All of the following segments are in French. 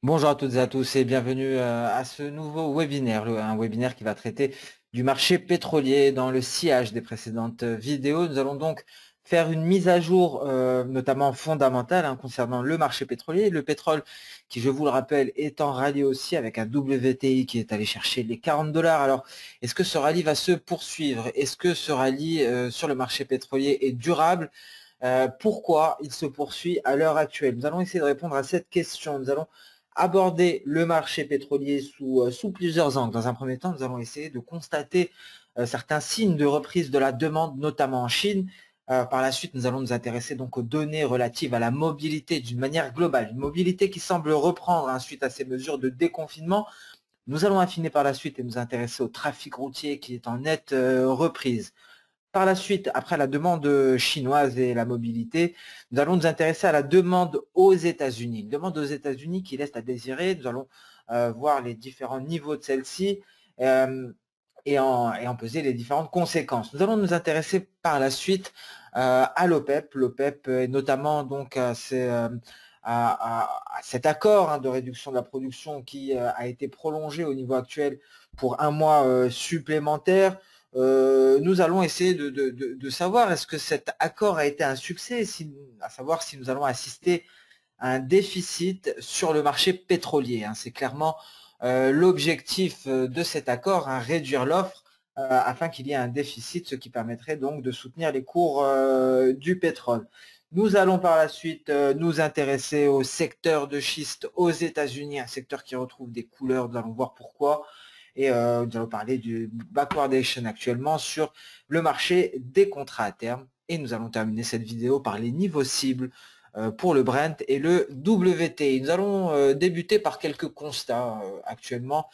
Bonjour à toutes et à tous et bienvenue à ce nouveau webinaire, un webinaire qui va traiter du marché pétrolier dans le sillage des précédentes vidéos. Nous allons donc faire une mise à jour, notamment fondamentale, concernant le marché pétrolier. Le pétrole, qui je vous le rappelle, est en rallye aussi avec un WTI qui est allé chercher les 40 dollars. Alors, est-ce que ce rallye va se poursuivre? Est-ce que ce rallye sur le marché pétrolier est durable? Pourquoi il se poursuit à l'heure actuelle? Nous allons essayer de répondre à cette question. Nous allons aborder le marché pétrolier sous plusieurs angles. Dans un premier temps, nous allons essayer de constater certains signes de reprise de la demande, notamment en Chine. Par la suite, nous allons nous intéresser donc aux données relatives à la mobilité d'une manière globale, une mobilité qui semble reprendre suite à ces mesures de déconfinement. Nous allons affiner par la suite et nous intéresser au trafic routier qui est en nette reprise. Par la suite, après la demande chinoise et la mobilité, nous allons nous intéresser à la demande aux États-Unis. Une demande aux États-Unis qui laisse à désirer. Nous allons voir les différents niveaux de celle-ci euh, et en peser les différentes conséquences. Nous allons nous intéresser par la suite à l'OPEP. L'OPEP est notamment donc à cet accord de réduction de la production qui a été prolongé au niveau actuel pour un mois supplémentaire. Nous allons essayer de savoir est-ce que cet accord a été un succès, à savoir si nous allons assister à un déficit sur le marché pétrolier. C'est clairement l'objectif de cet accord, réduire l'offre afin qu'il y ait un déficit, ce qui permettrait donc de soutenir les cours du pétrole. Nous allons par la suite nous intéresser au secteur de schiste aux États-Unis, un secteur qui retrouve des couleurs, nous allons voir pourquoi. Et nous allons parler du backwardation actuellement sur le marché des contrats à terme. Et nous allons terminer cette vidéo par les niveaux cibles pour le Brent et le WTI. Nous allons débuter par quelques constats actuellement.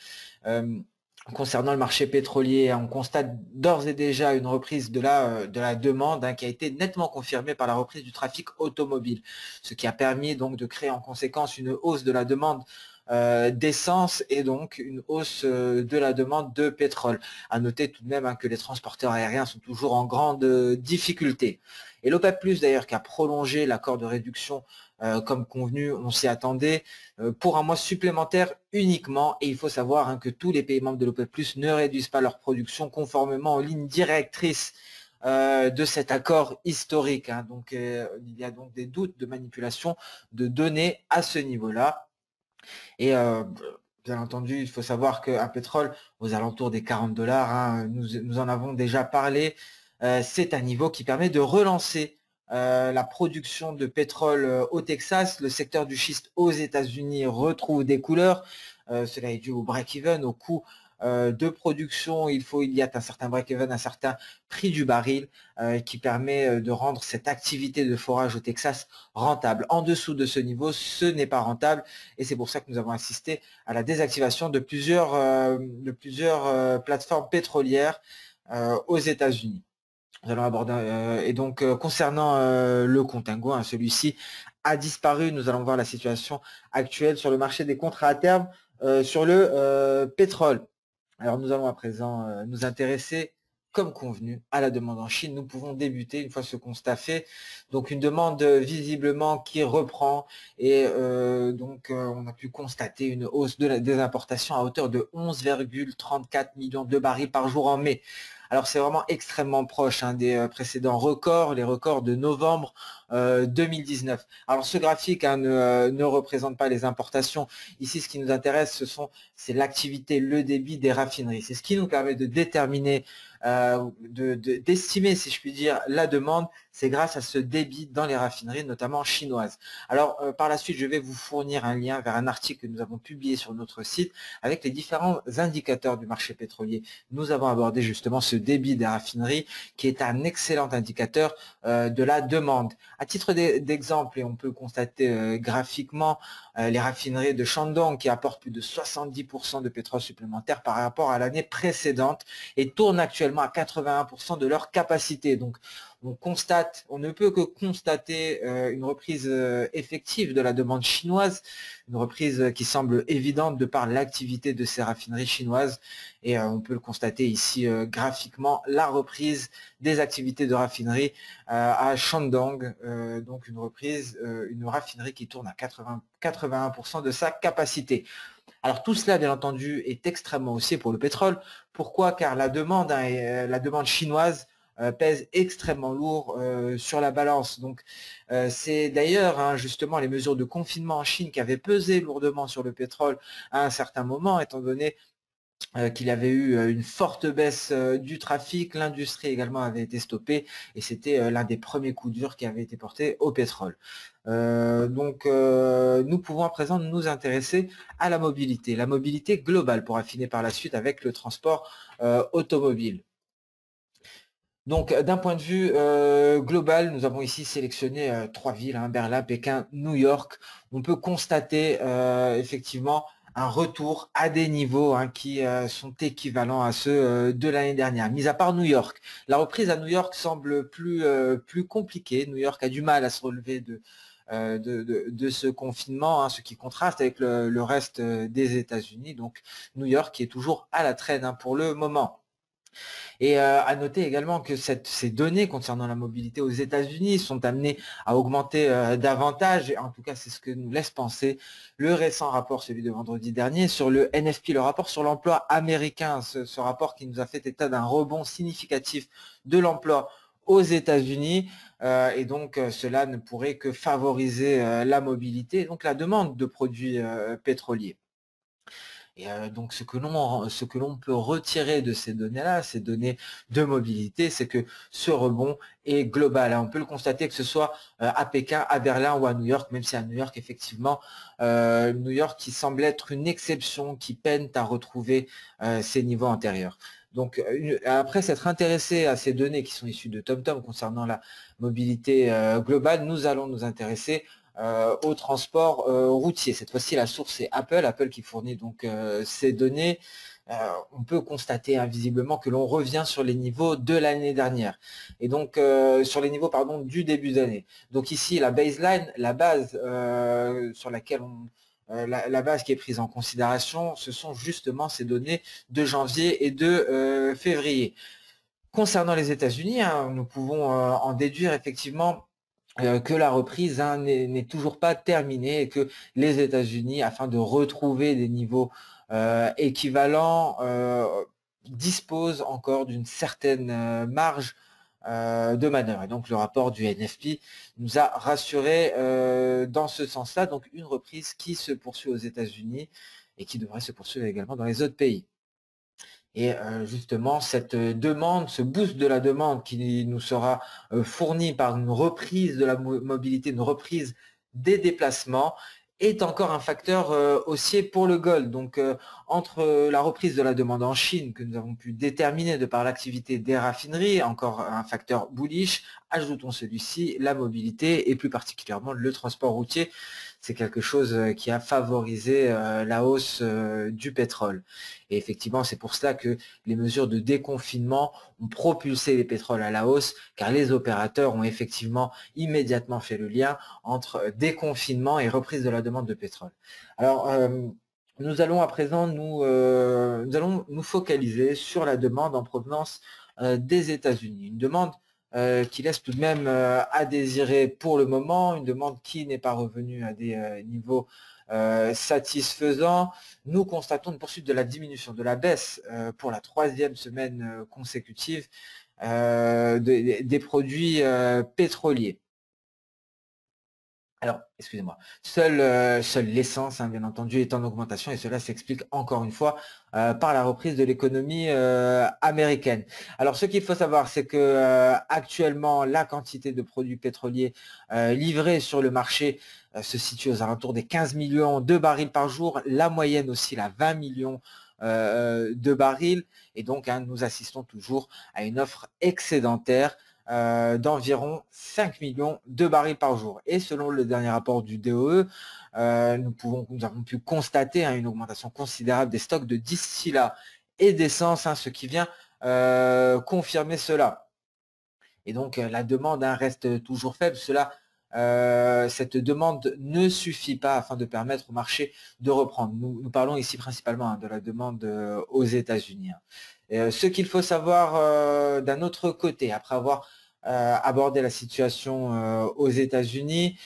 Concernant le marché pétrolier, on constate d'ores et déjà une reprise de la demande qui a été nettement confirmée par la reprise du trafic automobile, ce qui a permis donc de créer en conséquence une hausse de la demande d'essence et donc une hausse de la demande de pétrole. À noter tout de même que les transporteurs aériens sont toujours en grande difficulté. Et l'OPEP+, d'ailleurs, qui a prolongé l'accord de réduction comme convenu, on s'y attendait, pour un mois supplémentaire uniquement. Et il faut savoir que tous les pays membres de l'OPEP+, ne réduisent pas leur production conformément aux lignes directrices de cet accord historique. Donc, il y a donc des doutes de manipulation de données à ce niveau-là. Et bien entendu, il faut savoir qu'un pétrole aux alentours des 40 dollars, nous en avons déjà parlé, c'est un niveau qui permet de relancer la production de pétrole au Texas. Le secteur du schiste aux États-Unis retrouve des couleurs. Cela est dû au break-even, au coût de production. Il y a un certain break-even, un certain prix du baril qui permet de rendre cette activité de forage au Texas rentable. En dessous de ce niveau, ce n'est pas rentable et c'est pour ça que nous avons assisté à la désactivation de plusieurs plateformes pétrolières aux États-Unis. Nous allons aborder et donc concernant le Contango, celui-ci a disparu. Nous allons voir la situation actuelle sur le marché des contrats à terme sur le pétrole. Alors nous allons à présent nous intéresser, comme convenu, à la demande en Chine. Nous pouvons débuter une fois ce constat fait. Donc une demande visiblement qui reprend et donc on a pu constater une hausse des importations à hauteur de 11,34 millions de barils par jour en mai. Alors c'est vraiment extrêmement proche des précédents records, les records de novembre 2019. Alors ce graphique ne représente pas les importations. Ici, ce qui nous intéresse, c'est l'activité, le débit des raffineries. C'est ce qui nous permet de déterminer, d'estimer, si je puis dire, la demande. C'est grâce à ce débit dans les raffineries, notamment chinoises. Alors, par la suite, je vais vous fournir un lien vers un article que nous avons publié sur notre site avec les différents indicateurs du marché pétrolier. Nous avons abordé justement ce débit des raffineries qui est un excellent indicateur de la demande. À titre d'exemple, et on peut constater graphiquement les raffineries de Shandong qui apportent plus de 70% de pétrole supplémentaire par rapport à l'année précédente et tournent actuellement à 81% de leur capacité. Donc, on ne peut que constater une reprise effective de la demande chinoise, une reprise qui semble évidente de par l'activité de ces raffineries chinoises. Et on peut le constater ici graphiquement, la reprise des activités de raffinerie à Shandong, donc une raffinerie qui tourne à 81% de sa capacité. Alors tout cela, bien entendu, est extrêmement haussier pour le pétrole. Pourquoi? Car la demande chinoise pèse extrêmement lourd sur la balance. Donc c'est d'ailleurs justement les mesures de confinement en Chine qui avaient pesé lourdement sur le pétrole à un certain moment, étant donné qu'il avait eu une forte baisse du trafic, l'industrie également avait été stoppée et c'était l'un des premiers coups durs qui avait été porté au pétrole. Nous pouvons à présent nous intéresser à la mobilité globale pour affiner par la suite avec le transport automobile. Donc d'un point de vue global, nous avons ici sélectionné 3 villes, Berlin, Pékin, New York. On peut constater effectivement un retour à des niveaux qui sont équivalents à ceux de l'année dernière. Mis à part New York, la reprise à New York semble plus compliquée. New York a du mal à se relever de ce confinement, ce qui contraste avec le reste des États-Unis. Donc New York qui est toujours à la traîne pour le moment. Et à noter également que ces données concernant la mobilité aux États-Unis sont amenées à augmenter davantage, et en tout cas c'est ce que nous laisse penser le récent rapport, celui de vendredi dernier, sur le NFP, le rapport sur l'emploi américain, ce rapport qui nous a fait état d'un rebond significatif de l'emploi aux États-Unis, et donc cela ne pourrait que favoriser la mobilité, et donc la demande de produits pétroliers. Et donc ce que l'on peut retirer de ces données-là, ces données de mobilité, c'est que ce rebond est global. On peut le constater que ce soit à Pékin, à Berlin ou à New York, même si à New York, effectivement, New York qui semble être une exception, qui peine à retrouver ses niveaux antérieurs. Donc après s'être intéressé à ces données qui sont issues de TomTom concernant la mobilité globale, nous allons nous intéresser au transport routier. Cette fois-ci, la source est Apple qui fournit donc ces données. On peut constater visiblement que l'on revient sur les niveaux de l'année dernière et donc sur les niveaux du début d'année. Donc ici la baseline, la base sur laquelle la base qui est prise en considération, ce sont justement ces données de janvier et de février. Concernant les États-Unis, nous pouvons en déduire effectivement que la reprise n'est toujours pas terminée et que les États-Unis, afin de retrouver des niveaux équivalents, disposent encore d'une certaine marge de manœuvre. Et donc le rapport du NFP nous a rassurés dans ce sens-là. Donc une reprise qui se poursuit aux États-Unis et qui devrait se poursuivre également dans les autres pays. Et justement, cette demande, ce boost de la demande qui nous sera fourni par une reprise de la mobilité, une reprise des déplacements, est encore un facteur haussier pour le gold. Donc, entre la reprise de la demande en Chine, que nous avons pu déterminer de par l'activité des raffineries, encore un facteur bullish, ajoutons celui-ci, la mobilité, et plus particulièrement le transport routier. C'est quelque chose qui a favorisé la hausse du pétrole. Et effectivement, c'est pour cela que les mesures de déconfinement ont propulsé les pétroles à la hausse, car les opérateurs ont effectivement immédiatement fait le lien entre déconfinement et reprise de la demande de pétrole. Alors, nous allons à présent nous allons focaliser sur la demande en provenance des États-Unis. Une demande qui laisse tout de même à désirer pour le moment, une demande qui n'est pas revenue à des niveaux satisfaisants. Nous constatons une poursuite de la diminution, de la baisse pour la 3e semaine consécutive des produits pétroliers. Alors, excusez-moi, seule l'essence, bien entendu, est en augmentation et cela s'explique encore une fois par la reprise de l'économie américaine. Alors, ce qu'il faut savoir, c'est que actuellement, la quantité de produits pétroliers livrés sur le marché se situe aux alentours des 15 millions de barils par jour. La moyenne oscille à 20 millions de barils. Et donc, nous assistons toujours à une offre excédentaire d'environ 5 millions de barils par jour. Et selon le dernier rapport du DOE, nous avons pu constater une augmentation considérable des stocks de distillats et d'essence, ce qui vient confirmer cela. Et donc la demande reste toujours faible. Cette demande ne suffit pas afin de permettre au marché de reprendre. Nous parlons ici principalement de la demande aux États-Unis. Ce qu'il faut savoir d'un autre côté, après avoir abordé la situation aux États-Unis,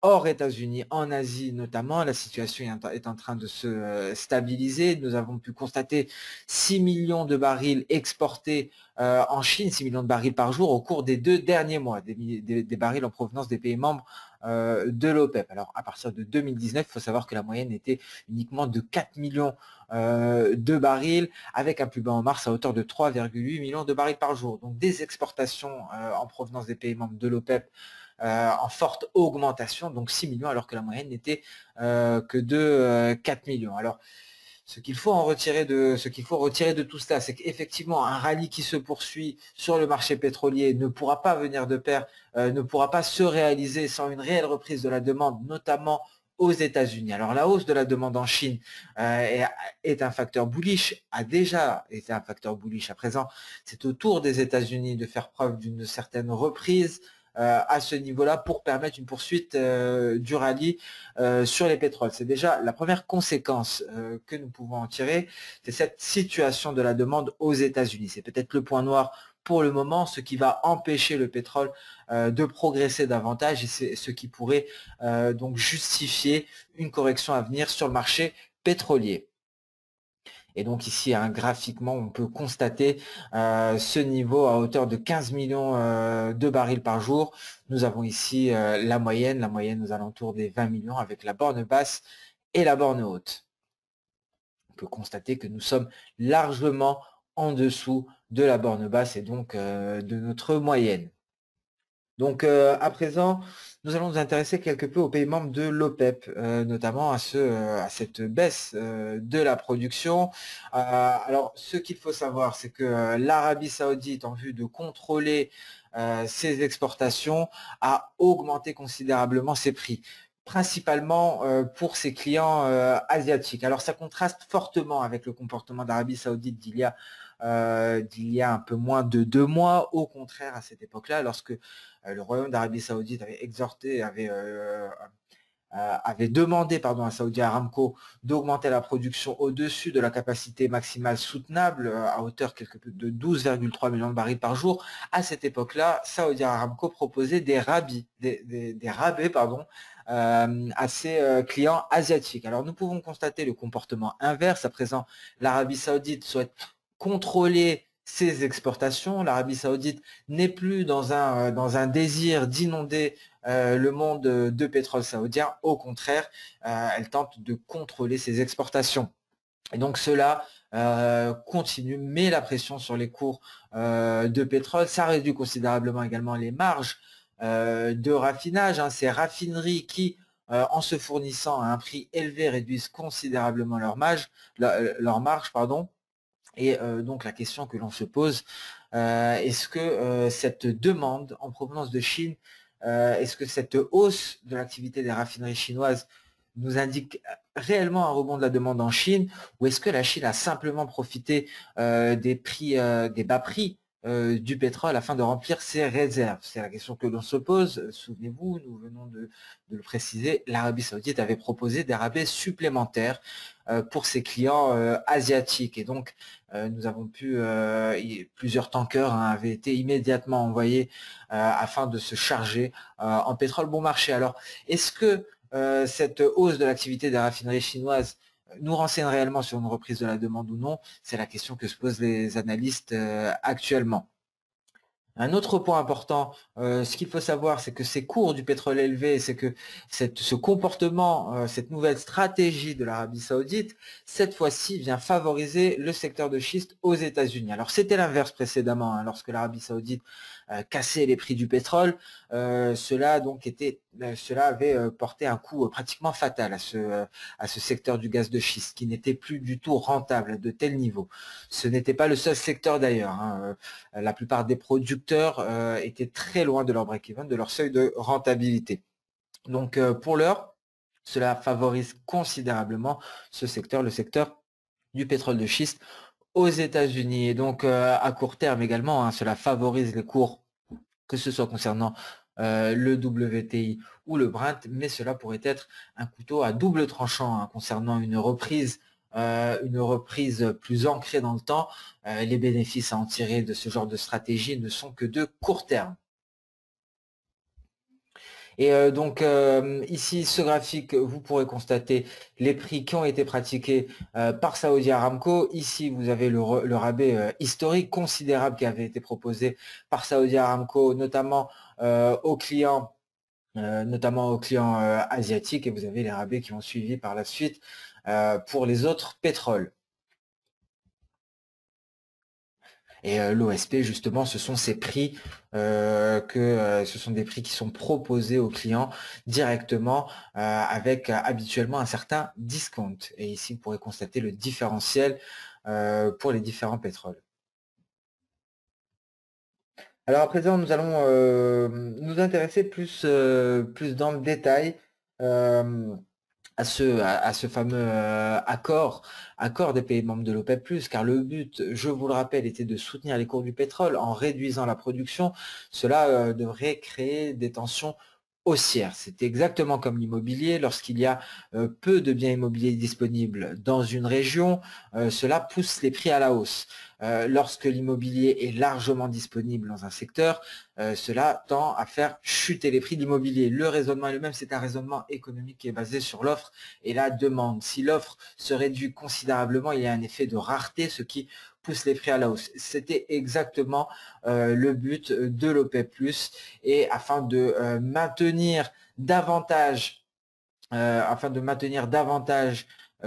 hors États-Unis, en Asie notamment, la situation est en train de se stabiliser. Nous avons pu constater 6 millions de barils exportés en Chine, 6 millions de barils par jour au cours des 2 derniers mois, des barils en provenance des pays membres de l'OPEP. Alors à partir de 2019, il faut savoir que la moyenne était uniquement de 4 millions de barils, avec un plus bas en mars à hauteur de 3,8 millions de barils par jour. Donc des exportations en provenance des pays membres de l'OPEP en forte augmentation, donc 6 millions, alors que la moyenne n'était que de 4 millions. Alors, ce qu'il faut retirer de tout cela, c'est qu'effectivement, un rallye qui se poursuit sur le marché pétrolier ne pourra pas venir de pair, ne pourra pas se réaliser sans une réelle reprise de la demande, notamment aux États-Unis. Alors la hausse de la demande en Chine est un facteur bullish, a déjà été un facteur bullish à présent. C'est au tour des États-Unis de faire preuve d'une certaine reprise à ce niveau-là pour permettre une poursuite du rallye sur les pétroles. C'est déjà la première conséquence que nous pouvons en tirer, c'est cette situation de la demande aux États-Unis. C'est peut-être le point noir pour le moment, ce qui va empêcher le pétrole de progresser davantage et c'est ce qui pourrait donc justifier une correction à venir sur le marché pétrolier. Et donc ici, graphiquement, on peut constater ce niveau à hauteur de 15 millions de barils par jour. Nous avons ici la moyenne aux alentours des 20 millions avec la borne basse et la borne haute. On peut constater que nous sommes largement en dessous de la borne basse et donc de notre moyenne. Donc à présent, nous allons nous intéresser quelque peu aux pays membres de l'OPEP, notamment à cette baisse de la production. Alors, ce qu'il faut savoir, c'est que l'Arabie Saoudite, en vue de contrôler ses exportations, a augmenté considérablement ses prix, principalement pour ses clients asiatiques. Alors, ça contraste fortement avec le comportement d'Arabie Saoudite d'il y a un peu moins de 2 mois. Au contraire, à cette époque-là, lorsque le Royaume d'Arabie Saoudite avait demandé à Saudi Aramco d'augmenter la production au-dessus de la capacité maximale soutenable à hauteur de 12,3 millions de barils par jour. À cette époque-là, Saudi Aramco proposait des rabais à ses clients asiatiques. Alors nous pouvons constater le comportement inverse. À présent, l'Arabie Saoudite souhaite contrôler ses exportations. L'Arabie Saoudite n'est plus dans un désir d'inonder le monde de pétrole saoudien. Au contraire, elle tente de contrôler ses exportations. Et donc cela continue, met la pression sur les cours de pétrole. Ça réduit considérablement également les marges de raffinage. Ces raffineries qui, en se fournissant à un prix élevé, réduisent considérablement leur marge. Et donc la question que l'on se pose, est-ce que cette demande en provenance de Chine, est-ce que cette hausse de l'activité des raffineries chinoises nous indique réellement un rebond de la demande en Chine, ou est-ce que la Chine a simplement profité des bas prix du pétrole afin de remplir ses réserves? C'est la question que l'on se pose. Souvenez-vous, nous venons de le préciser, l'Arabie Saoudite avait proposé des rabais supplémentaires pour ses clients asiatiques. Et donc, nous avons plusieurs tankers avaient été immédiatement envoyés afin de se charger en pétrole bon marché. Alors, est-ce que cette hausse de l'activité des raffineries chinoises nous renseigne réellement sur une reprise de la demande ou non? C'est la question que se posent les analystes actuellement. Un autre point important, ce qu'il faut savoir, c'est que ces cours du pétrole élevés, c'est que ce comportement, cette nouvelle stratégie de l'Arabie Saoudite, cette fois-ci vient favoriser le secteur de schiste aux États-Unis. Alors c'était l'inverse précédemment, lorsque l'Arabie Saoudite cassait les prix du pétrole, cela avait porté un coup pratiquement fatal à ce secteur du gaz de schiste, qui n'était plus du tout rentable à de tels niveaux. Ce n'était pas le seul secteur d'ailleurs. La plupart des producteurs étaient très loin de leur break-even, de leur seuil de rentabilité. Donc pour l'heure, cela favorise considérablement ce secteur, le secteur du pétrole de schiste aux États-Unis. Et donc à court terme également, hein, cela favorise les cours, que ce soit concernant le WTI ou le Brent, mais cela pourrait être un couteau à double tranchant, hein, concernant une reprise plus ancrée dans le temps. Les bénéfices à en tirer de ce genre de stratégie ne sont que de court terme. Et donc ici, ce graphique, vous pourrez constater les prix qui ont été pratiqués par Saudi Aramco. Ici, vous avez le rabais historique considérable qui avait été proposé par Saudi Aramco, notamment aux clients asiatiques, et vous avez les rabais qui ont suivi par la suite pour les autres pétroles. Et l'OSP, justement, ce sont ces prix ce sont des prix qui sont proposés aux clients directement avec habituellement un certain discount. Et ici, vous pourrez constater le différentiel pour les différents pétroles. Alors à présent, nous allons nous intéresser plus dans le détail à ce fameux accord des pays membres de l'OPEP+, car le but, je vous le rappelle, était de soutenir les cours du pétrole en réduisant la production. Cela devrait créer des tensions haussières. C'est exactement comme l'immobilier. Lorsqu'il y a peu de biens immobiliers disponibles dans une région, cela pousse les prix à la hausse. Lorsque l'immobilier est largement disponible dans un secteur, cela tend à faire chuter les prix de l'immobilier. Le raisonnement est le même, c'est un raisonnement économique qui est basé sur l'offre et la demande. Si l'offre se réduit considérablement, il y a un effet de rareté, ce qui pousse les prix à la hausse. C'était exactement le but de l'OPEP+, et afin de maintenir davantage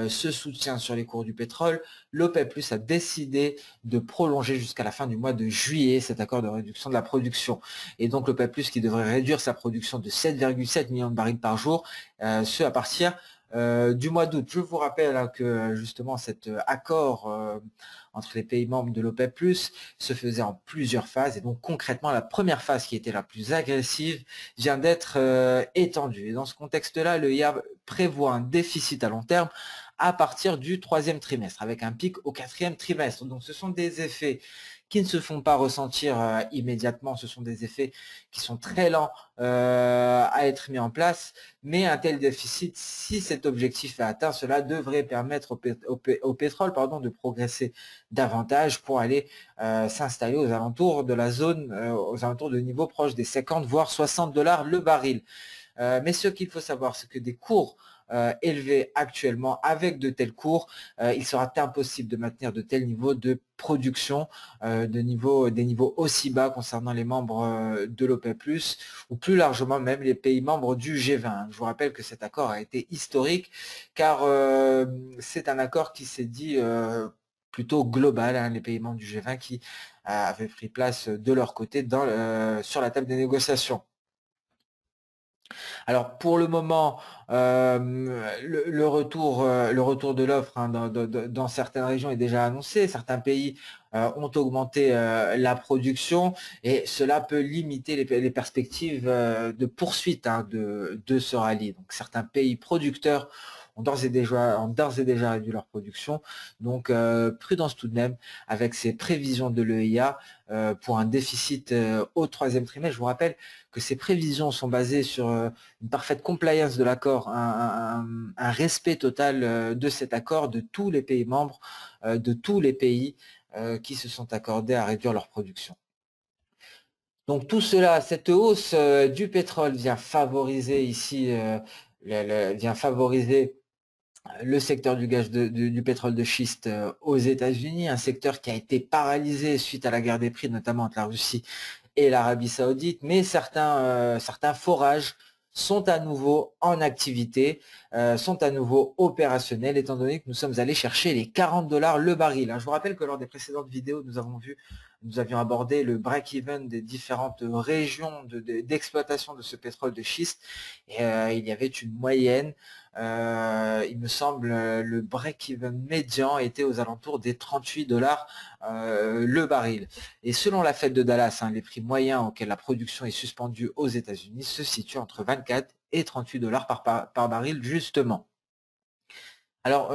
ce soutien sur les cours du pétrole, l'OPEP+ a décidé de prolonger jusqu'à la fin du mois de juillet cet accord de réduction de la production. Et donc l'OPEP+, qui devrait réduire sa production de 7,7 millions de barils par jour, ce à partir du mois d'août. Je vous rappelle hein, que justement cet accord entre les pays membres de l'OPEP+, se faisait en plusieurs phases. Et donc concrètement, la première phase qui était la plus agressive vient d'être étendue. Et dans ce contexte-là, le IAB prévoit un déficit à long terme à partir du 3e trimestre, avec un pic au 4e trimestre. Donc ce sont des effets qui ne se font pas ressentir immédiatement, ce sont des effets qui sont très lents à être mis en place, mais un tel déficit, si cet objectif est atteint, cela devrait permettre au pétrole de progresser davantage pour aller s'installer aux alentours de la zone, aux alentours de niveaux proches des 50 voire 60 dollars le baril. Mais ce qu'il faut savoir, c'est que des cours élevés actuellement, avec de tels cours, il sera impossible de maintenir de tels niveaux de production, des niveaux aussi bas concernant les membres de l'OPEP+, ou plus largement même les pays membres du G20. Je vous rappelle que cet accord a été historique, car c'est un accord qui s'est dit plutôt global, hein, les pays membres du G20 qui avaient pris place de leur côté sur la table des négociations. Alors pour le moment, le retour de l'offre hein, dans certaines régions est déjà annoncé. Certains pays ont augmenté la production et cela peut limiter les perspectives de poursuite hein, de ce rallye. Donc certains pays producteurs ont d'ores et déjà réduit leur production. Donc prudence tout de même avec ces prévisions de l'EIA pour un déficit au 3e trimestre. Je vous rappelle que ces prévisions sont basées sur une parfaite compliance de l'accord, un respect total de cet accord de tous les pays membres, de tous les pays qui se sont accordés à réduire leur production. Donc tout cela, cette hausse du pétrole vient favoriser ici, le secteur du gaz du pétrole de schiste aux États-Unis, un secteur qui a été paralysé suite à la guerre des prix, notamment entre la Russie et l'Arabie Saoudite, mais certains forages sont à nouveau en activité, sont à nouveau opérationnels, étant donné que nous sommes allés chercher les 40 dollars le baril. Je vous rappelle que lors des précédentes vidéos, nous avions abordé le break-even des différentes régions d'exploitation de ce pétrole de schiste, et il y avait une moyenne. Il me semble le break-even médian était aux alentours des 38 dollars le baril. Et selon la Fed de Dallas, hein, les prix moyens auxquels la production est suspendue aux États-Unis se situent entre 24 et 38 dollars par baril justement. Alors,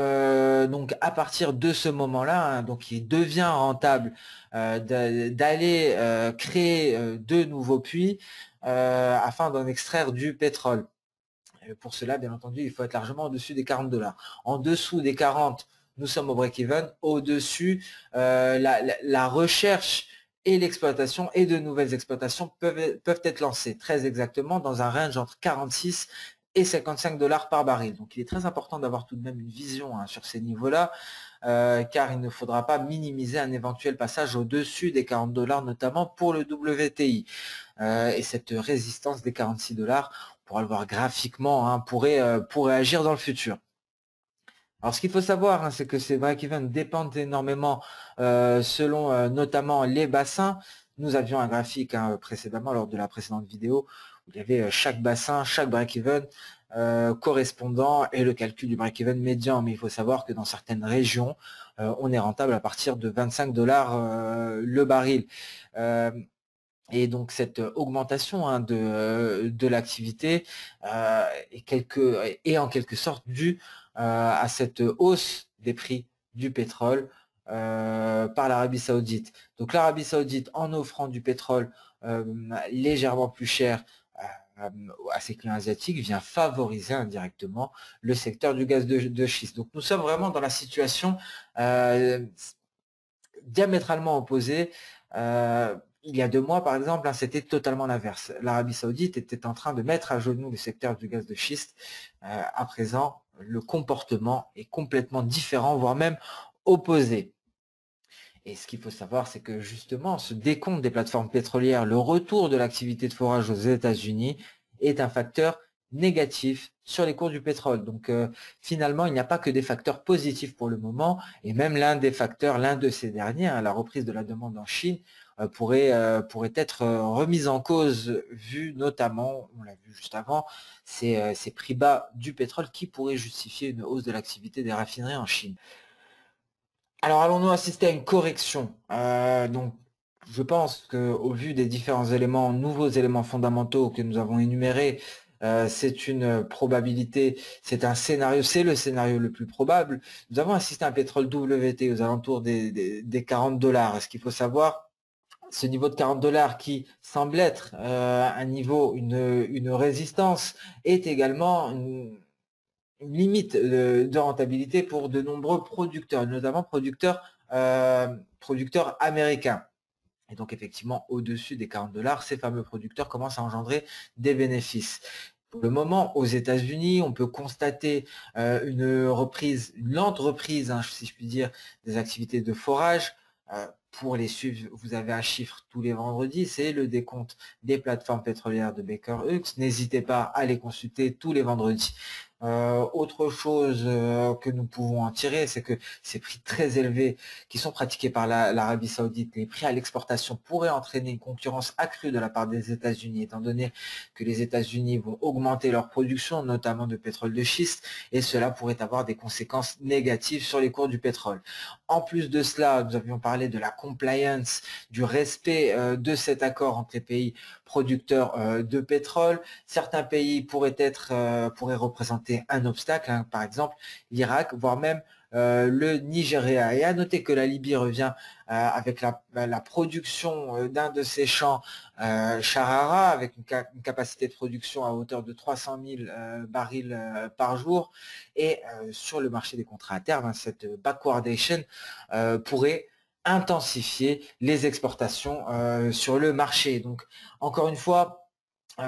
donc à partir de ce moment-là, hein, donc il devient rentable d'aller créer de nouveaux puits afin d'en extraire du pétrole. Pour cela, bien entendu, il faut être largement au-dessus des 40 $. En dessous des 40, nous sommes au break-even. Au-dessus, la recherche et l'exploitation et de nouvelles exploitations peuvent être lancées très exactement dans un range entre 46 et 55 $ par baril. Donc il est très important d'avoir tout de même une vision hein, sur ces niveaux-là, car il ne faudra pas minimiser un éventuel passage au-dessus des 40 $, notamment pour le WTI. Et cette résistance des 46 $, on pourra le voir graphiquement, hein, pourrait agir dans le futur. Alors ce qu'il faut savoir, hein, c'est que ces break-even dépendent énormément selon notamment les bassins. Nous avions un graphique hein, précédemment lors de la précédente vidéo où il y avait chaque bassin, chaque break-even correspondant et le calcul du break-even médian. Mais il faut savoir que dans certaines régions, on est rentable à partir de 25 $ le baril. Et donc cette augmentation hein, de l'activité est en quelque sorte due à cette hausse des prix du pétrole par l'Arabie Saoudite. Donc l'Arabie Saoudite, en offrant du pétrole légèrement plus cher à ses clients asiatiques, vient favoriser indirectement le secteur du gaz de schiste. Donc nous sommes vraiment dans la situation diamétralement opposée. Il y a 2 mois, par exemple, hein, c'était totalement l'inverse. L'Arabie Saoudite était en train de mettre à genoux le secteur du gaz de schiste. À présent, le comportement est complètement différent, voire même opposé. Et ce qu'il faut savoir, c'est que justement, ce décompte des plateformes pétrolières, le retour de l'activité de forage aux États-Unis est un facteur négatif sur les cours du pétrole. Donc finalement, il n'y a pas que des facteurs positifs pour le moment, et même l'un de ces derniers, hein, la reprise de la demande en Chine, pourrait être remise en cause, vu notamment, on l'a vu juste avant, ces prix bas du pétrole qui pourraient justifier une hausse de l'activité des raffineries en Chine. Alors, allons-nous assister à une correction? Donc, je pense qu'au vu des différents éléments, nouveaux éléments fondamentaux que nous avons énumérés, c'est une probabilité, c'est un scénario, c'est le scénario le plus probable. Nous avons assisté à un pétrole WT aux alentours des 40 $. Ce qu'il faut savoir, ce niveau de 40 $ qui semble être un niveau, une résistance, est également une limite de rentabilité pour de nombreux producteurs, notamment producteurs américains. Et donc effectivement, au-dessus des 40 $, ces fameux producteurs commencent à engendrer des bénéfices. Pour le moment, aux États-Unis, on peut constater une lente reprise, hein, si je puis dire, des activités de forage. Pour les suivre, vous avez un chiffre tous les vendredis, c'est le décompte des plateformes pétrolières de Baker Hughes. N'hésitez pas à les consulter tous les vendredis. Autre chose que nous pouvons en tirer, c'est que ces prix très élevés qui sont pratiqués par l'Arabie Saoudite, les prix à l'exportation pourraient entraîner une concurrence accrue de la part des États-Unis, étant donné que les États-Unis vont augmenter leur production, notamment de pétrole de schiste, et cela pourrait avoir des conséquences négatives sur les cours du pétrole. En plus de cela, nous avions parlé de la compliance, du respect de cet accord entre les pays producteurs de pétrole. Certains pays pourraient représenter un obstacle, hein, par exemple l'Irak, voire même le Nigeria. Et à noter que la Libye revient avec la production d'un de ses champs, Charara, avec une capacité de production à hauteur de 300 000 barils par jour. Et sur le marché des contrats à terme, hein, cette backwardation pourrait intensifier les exportations sur le marché. Donc, encore une fois,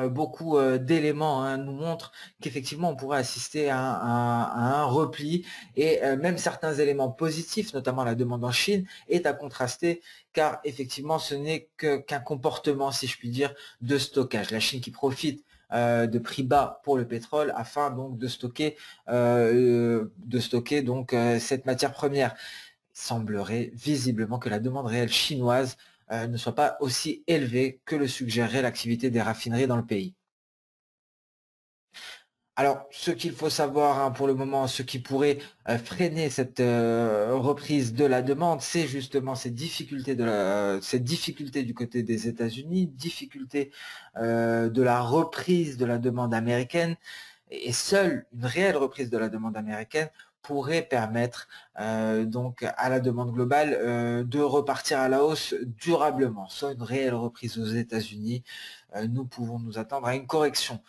beaucoup d'éléments hein, nous montrent qu'effectivement on pourrait assister à un repli et même certains éléments positifs, notamment la demande en Chine, est à contraster car effectivement ce n'est qu'un comportement, si je puis dire, de stockage. La Chine qui profite de prix bas pour le pétrole afin donc de stocker donc cette matière première. Il semblerait visiblement que la demande réelle chinoise ne soit pas aussi élevée que le suggérerait l'activité des raffineries dans le pays. Alors, ce qu'il faut savoir hein, pour le moment, ce qui pourrait freiner cette reprise de la demande, c'est justement ces difficultés du côté des États-Unis, difficultés de la reprise de la demande américaine, et seule une réelle reprise de la demande américaine pourrait permettre donc à la demande globale de repartir à la hausse durablement. Soit une réelle reprise aux États-Unis, nous pouvons nous attendre à une correction.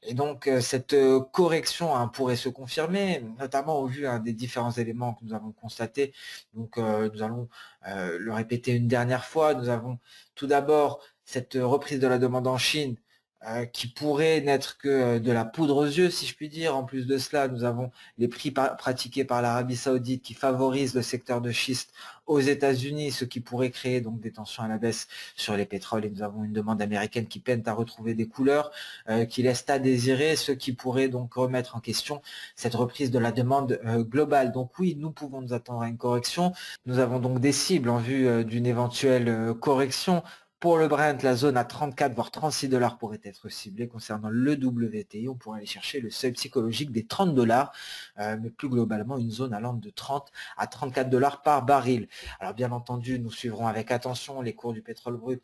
Et donc, cette correction pourrait se confirmer, notamment au vu des différents éléments que nous avons constatés. Donc, nous allons le répéter une dernière fois. Nous avons tout d'abord cette reprise de la demande en Chine qui pourrait n'être que de la poudre aux yeux, si je puis dire. En plus de cela, nous avons les prix pratiqués par l'Arabie Saoudite qui favorisent le secteur de schiste aux États-Unis, ce qui pourrait créer donc des tensions à la baisse sur les pétroles. Et nous avons une demande américaine qui peine à retrouver des couleurs, qui laisse à désirer, ce qui pourrait donc remettre en question cette reprise de la demande globale. Donc oui, nous pouvons nous attendre à une correction. Nous avons donc des cibles en vue d'une éventuelle correction. Pour le Brent, la zone à 34 voire 36 dollars pourrait être ciblée. Concernant le WTI, on pourrait aller chercher le seuil psychologique des 30 dollars, mais plus globalement une zone allant de 30 à 34 dollars par baril. Alors bien entendu, nous suivrons avec attention les cours du pétrole brut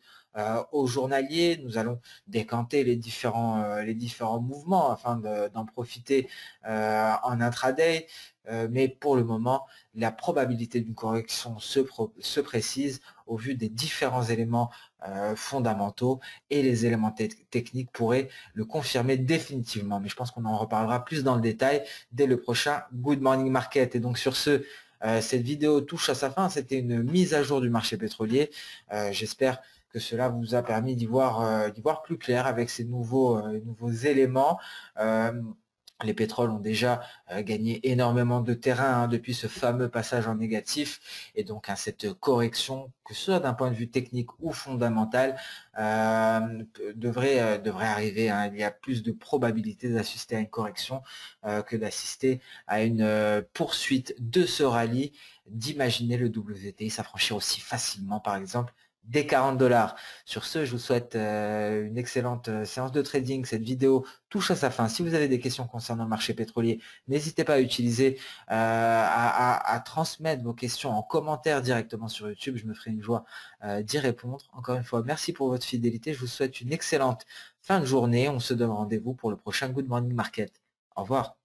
au journalier. Nous allons décanter les différents mouvements afin d'en profiter en intraday. Mais pour le moment, la probabilité d'une correction se précise au vu des différents éléments fondamentaux, et les éléments techniques pourraient le confirmer définitivement. Mais je pense qu'on en reparlera plus dans le détail dès le prochain Good Morning Market. Et donc sur ce, cette vidéo touche à sa fin. C'était une mise à jour du marché pétrolier. J'espère que cela vous a permis d'y voir plus clair avec ces nouveaux éléments. Les pétroles ont déjà gagné énormément de terrain depuis ce fameux passage en négatif, et donc cette correction, que ce soit d'un point de vue technique ou fondamental, devrait arriver. Il y a plus de probabilité d'assister à une correction que d'assister à une poursuite de ce rallye, d'imaginer le WTI s'affranchir aussi facilement, par exemple, des 40 dollars. Sur ce, je vous souhaite une excellente séance de trading. Cette vidéo touche à sa fin. Si vous avez des questions concernant le marché pétrolier, n'hésitez pas à utiliser, à transmettre vos questions en commentaire directement sur YouTube. Je me ferai une joie d'y répondre. Encore une fois, merci pour votre fidélité. Je vous souhaite une excellente fin de journée. On se donne rendez-vous pour le prochain Good Morning Market. Au revoir.